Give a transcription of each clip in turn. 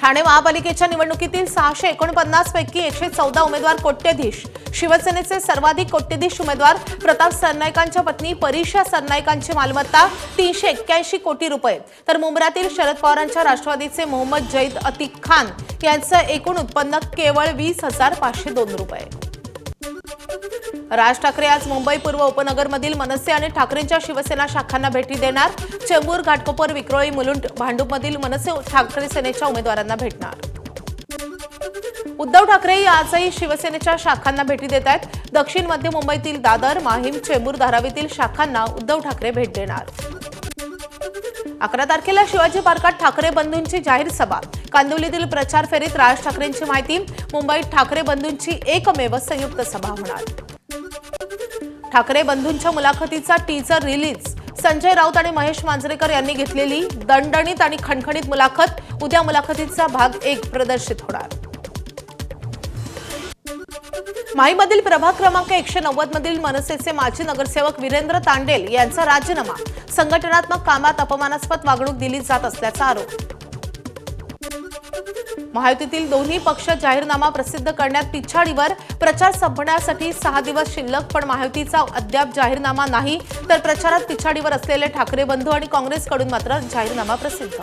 ठाणे महापालिकेच्या निवडणुकीतील 649 पैकी 114 उमेदवार कोट्यधीश। शिवसेनेचे सर्वाधिक कोट्यधीश उमेदवार प्रताप सरनाईकांच्या पत्नी परीक्षा सरनाईकांची मालमत्ता 381 कोटी रुपये, तर मुंब्र्यातील शरद पवारांच्या राष्ट्रवादीचे मोहम्मद जैद अतिक खान यांचं एकूण उत्पन्न केवळ 20,502 रुपये। राज ठाकरे आज मुंबई पूर्व उपनगरमधील मनसे आणि ठाकरेंच्या शिवसेना शाखांना भेटी देणार। चेंबूर, घाटकोपर, विक्रोळी, मुलुंड, भांडूपमधील मनसे ठाकरे सेनेच्या उमेदवारांना भेटणार। उद्धव ठाकरेही आजही शिवसेनेच्या शाखांना भेटी देत आहेत। दक्षिण मध्य मुंबईतील दादर, माहीम, चेंबूर, धारावीतील शाखांना उद्धव ठाकरे भेट देणार। 11 तारखेला शिवाजी पार्कात ठाकरे बंधूंची जाहीर सभा। कांदिवलीतील प्रचार फेरीत राज ठाकरेंची माहिती। मुंबईत ठाकरे बंधूंची एकमेव संयुक्त सभा होणार। ठाकरे बंधूंच्या मुलाखतीचा टीजर रिलीज। संजय राऊत आणि महेश मांजरेकर यांनी घेतलेली दणदणीत आणि खणखणीत मुलाखत। उद्या मुलाखतीचा भाग 1 प्रदर्शित होणार। माहीमधील प्रभाग क्रमांक 190 मधील मनसेचे माजी नगरसेवक वीरेंद्र तांडेल यांचा राजीनामा। संघटनात्मक कामात अपमानास्पद वागणूक दिली जात असल्याचा आरोप। महायुतीतील दोन्ही पक्ष जाहीरनामा प्रसिद्ध करण्यात पिछाडीवर। प्रचार संपण्यासाठी 6 दिवस शिल्लक, पण महायुतीचा अद्याप जाहीरनामा नाही, तर प्रचारात पिछाडीवर असलेले ठाकरे बंधू आणि काँग्रेसकडून मात्र जाहीरनामा प्रसिद्ध।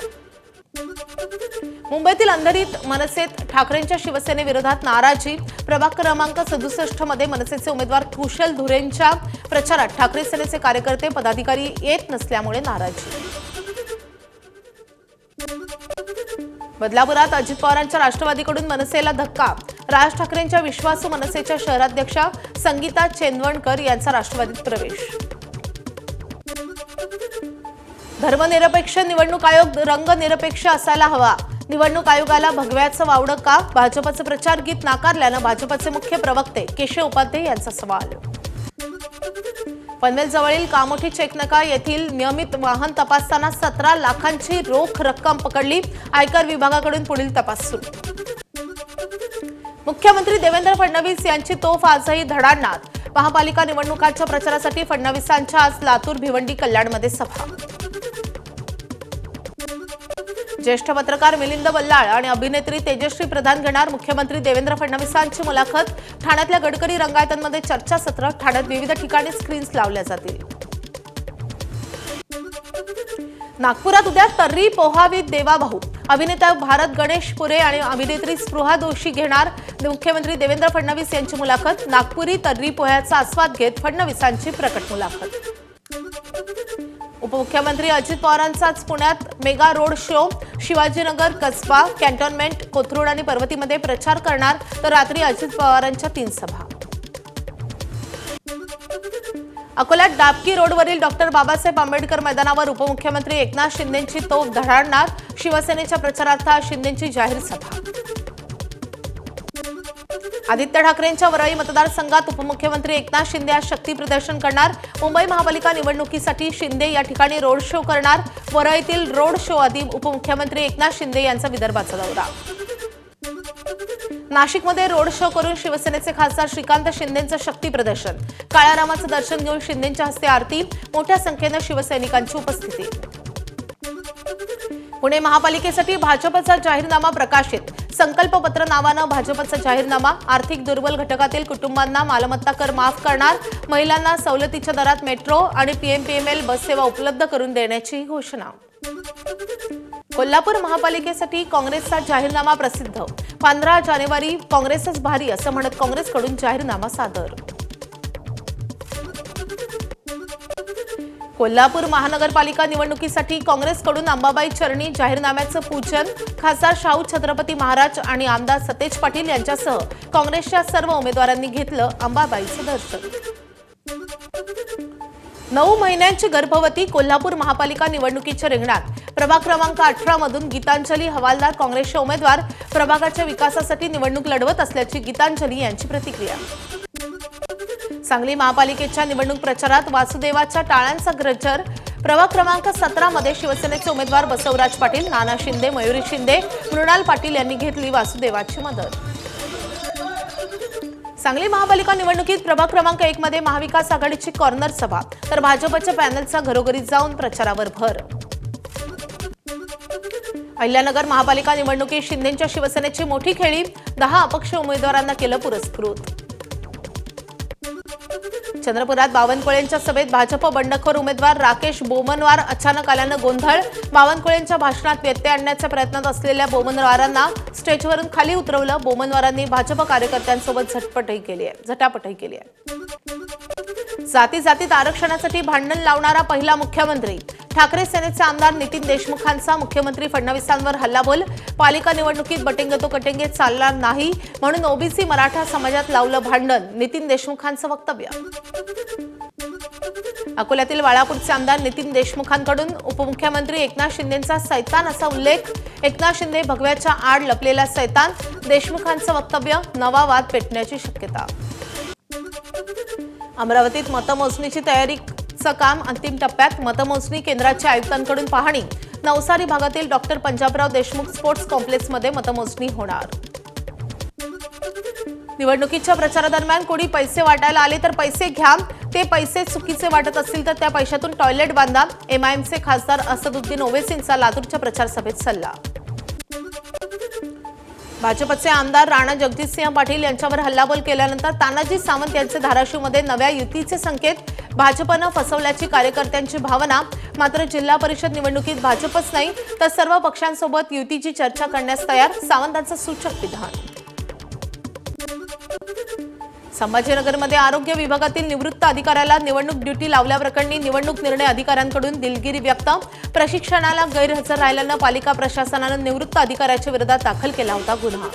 मुंबईतील अंधेरीत मनसेत ठाकरेंच्या शिवसेनेविरोधात नाराजी। प्रभाग क्रमांक 67 मध्ये मनसेचे उमेदवार कुशल धुरेंच्या प्रचारात ठाकरे सेनेचे कार्यकर्ते पदाधिकारी येत नसल्यामुळे नाराजी। बदलापुरात अजित पवारांच्या राष्ट्रवादीकडून मनसेला धक्का। राज ठाकरेंच्या विश्वासू मनसेच्या शहराध्यक्षा संगीता चेंदवणकर यांचा राष्ट्रवादीत प्रवेश। धर्मनिरपेक्ष निवडणूक आयोग रंगनिरपेक्ष असायला हवा। निवडणूक आयोगाला भगव्याचं वावडं का? भाजपचं प्रचार गीत नाकारल्यानं भाजपचे मुख्य प्रवक्ते केशव उपाध्ये यांचा सवाल। पनवेल जवळील कामोठी चेकनाका येथील नियमित वाहन तपासताना 17 लाखांची रोख रक्कम पकडली। आयकर विभागाकडून पुढील तपास सुरू। मुख्यमंत्री देवेंद्र फडणवीस यांची तोफ आजही धडाडणार। महापालिका निवडणुकांच्या प्रचारासाठी फडणवीसांच्या आज लातूर, भिवंडी, कल्याणमध्ये सभा। ज्येष्ठ पत्रकार मिलिंद बल्लाळ आणि अभिनेत्री तेजश्री प्रधान घेणार मुख्यमंत्री देवेंद्र फडणवीसांची मुलाखत। ठाण्यातल्या गडकरी रंगायतांमध्ये चर्चासत्र। ठाण्यात विविध ठिकाणी स्क्रीन्स लावल्या जातील। नागपुरात उद्या तर्री पोहावीत देवाभाऊ। अभिनेता भारत गणेश पुरे आणि अभिनेत्री स्पृहा जोशी घेणार मुख्यमंत्री देवेंद्र फडणवीस यांची मुलाखत। नागपुरी तर्री पोह्याचा आस्वाद घेत फडणवीसांची प्रकट मुलाखत। उपमुख्यमंत्री अजित पवारांचा आज पुण्यात mega road show. Shivajinagar, Kasba, cantonment, Kothrud आणि पर्वतीमध्ये प्रचार करणार, तर रात्री अजित पवारांच्या 3 सभा। अकोल्यात डाबकी रोडवरील डॉक्टर बाबासाहेब आंबेडकर मैदानावर उपमुख्यमंत्री एकनाथ शिंदेंची तोफ धडाडणार। शिवसेनेच्या प्रचारार्थ शिंदेंची जाहीर सभा। आदित्य ठाकरेंच्या वरळी मतदारसंघात उपमुख्यमंत्री एकनाथ शिंदे आज शक्ती प्रदर्शन करणार। मुंबई महापालिका निवडणुकीसाठी शिंदे या ठिकाणी रोड शो करणार। वरळीतील रोड शो आधी उपमुख्यमंत्री एकनाथ शिंदे यांचा विदर्भाचा दौरा। नाशिकमध्ये रोड शो करून शिवसेनेचे खासदार श्रीकांत शिंदेंचं शक्ती प्रदर्शन। काळ्या रामाचं दर्शन घेऊन शिंदेंच्या हस्ते आरती। मोठ्या संख्येनं शिवसैनिकांची उपस्थिती। पुणे महापालिकेसाठी भाजपचा जाहीरनामा प्रकाशित। संकल्पपत्र नावानं भाजपचा जाहीरनामा। आर्थिक दुर्बल घटकातील कुटुंबांना मालमत्ता कर माफ करणार। महिलांना सवलतीच्या दरात मेट्रो आणि पीएमपीएमएल बस सेवा उपलब्ध करून देण्याची घोषणा। कोल्हापूर महापालिकेसाठी काँग्रेसचा जाहीरनामा प्रसिद्ध। 15 जानेवारी काँग्रेसच भारी असं म्हणत काँग्रेसकडून जाहीरनामा सादर। कोल्हापूर महानगरपालिका निवडणुकीसाठी काँग्रेसकडून अंबाबाई चरणी जाहीरनाम्याचं पूजन। खासदार शाहू छत्रपती महाराज आणि आमदार सतेज पाटील यांच्यासह काँग्रेसच्या सर्व उमेदवारांनी घेतलं अंबाबाईचं दर्शन। 9 महिन्यांची गर्भवती कोल्हापूर महापालिका निवडणुकीच्या रिंगणात। प्रभाग क्रमांक 18 मधून गीतांजली हवालदार काँग्रेसच्या उमेदवार। प्रभागाच्या विकासासाठी निवडणूक लढवत असल्याची गीतांजली यांची प्रतिक्रिया। सांगली महापालिकेच्या निवडणूक प्रचारात वासुदेवाच्या टाळ्यांचा गजर। प्रभाग क्रमांक 17 मध्ये शिवसेनेचे उमेदवार बसवराज पाटील, नाना शिंदे, मयुरी शिंदे, मृणाल पाटील यांनी घेतली वासुदेवाची मदत। सांगली महापालिका निवडणुकीत प्रभाग क्रमांक 1 मध्ये महाविकास आघाडीची कॉर्नर सभा, तर भाजपच्या पॅनलचा घरोघरी जाऊन प्रचारावर भर। अहिल्यानगर महापालिका निवडणुकीत शिंदेंच्या शिवसेनेची मोठी खेळी, 10 अपक्ष उमेदवारांना केलं पुरस्कृत. चंद्रपुरात बावनकुळेंच्या सभेत भाजप बंडखोर उमेदवार राकेश बोमनवार अचानक आल्यानं गोंधळ. बावनकुळेंच्या भाषणात व्यत्यय आणण्याच्या प्रयत्नात असलेल्या बोमनवारांना स्टेजवरून खाली उतरवलं. बोमनवारांनी भाजप कार्यकर्त्यांसोबत झटापटही केली आहे. जाती जातीत आरक्षणासाठी भांडण लावणारा पहिला मुख्यमंत्री. ठाकरे सेनेचे आमदार नितीन देशमुखांचा मुख्यमंत्री फडणवीसांवर हल्लाबोल. पालिका निवडणुकीत बटेंगे तो कटेंगे चालणार नाही म्हणून ओबीसी मराठा समाजात लावलं भांडण, नितीन देशमुखांचं वक्तव्य. अकोल्यातील बाळापूरचे आमदार नितीन देशमुखांकडून उपमुख्यमंत्री एकनाथ शिंदेंचा सैतान असा उल्लेख. एकनाथ शिंदे भगव्याच्या आड लपलेला सैतान, देशमुखांचं वक्तव्य. नवा वाद पेटण्याची शक्यता. अमरावतीत मतमोजणीची तयारीचं काम अंतिम टप्प्यात. मतमोजणी केंद्राच्या आयुक्तांकडून पाहणी. नवसारी भागातील डॉक्टर पंजाबराव देशमुख स्पोर्ट्स कॉम्प्लेक्समध्ये मतमोजणी होणार. निवडणुकीच्या प्रचारादरम्यान कोणी पैसे वाटायला आले तर पैसे घ्या. ते पैसे चुकीचे वाटत असतील तर त्या पैशातून टॉयलेट बांधा. एमआयएमचे खासदार असदुद्दीन ओवेसींचा लातूरच्या प्रचार सभेत सल्ला. भाजपचे आमदार राणा जगजितसिंह पाटील यांच्यावर हल्लाबोल केल्यानंतर तानाजी सावंत यांचे धाराशिवमध्ये नव्या युतीचे संकेत. भाजपनं फसवल्याची कार्यकर्त्यांची भावना. मात्र जिल्हा परिषद निवडणुकीत भाजपच नाही तर सर्व पक्षांसोबत युतीची चर्चा करण्यास तयार, सावंतांचं सूचक विधान. संभाजीनगरमध्ये आरोग्य विभागातील निवृत्त अधिकाऱ्याला निवडणूक ड्युटी लावल्याप्रकरणी निवडणूक निर्णय अधिकाऱ्यांकडून दिलगिरी व्यक्त. प्रशिक्षणाला गैरहजर राहिल्यानं पालिका प्रशासनानं निवृत्त अधिकाऱ्याच्या विरोधात दाखल केला होता गुन्हा.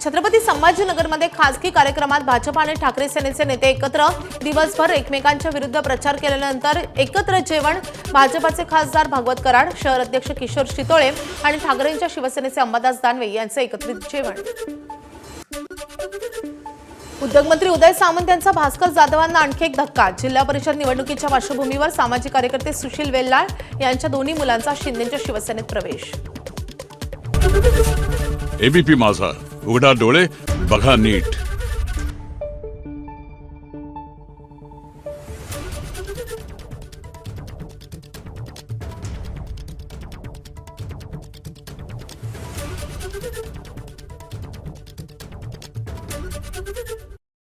छत्रपती संभाजीनगरमध्ये खासगी कार्यक्रमात भाजप आणि ठाकरे सेनेचे नेते एकत्र. दिवसभर एकमेकांच्या विरुद्ध प्रचार केल्यानंतर एकत्र जेवण. भाजपचे खासदार भागवत कराड, शहर अध्यक्ष किशोर शितोळे आणि ठाकरेंच्या शिवसेनेचे अंबादास दानवे यांचे एकत्रित जेवण. उद्योगमंत्री उदय सामंत यांचा भास्कर जाधवांना आणखी एक धक्का. जिल्हा परिषद निवडणुकीच्या पार्श्वभूमीवर सामाजिक कार्यकर्ते सुशील वेल्लाळ यांच्या दोन्ही मुलांचा शिंदेंच्या शिवसेनेत प्रवेश. एबीपी माझा, उघडा डोळे बघा नीट.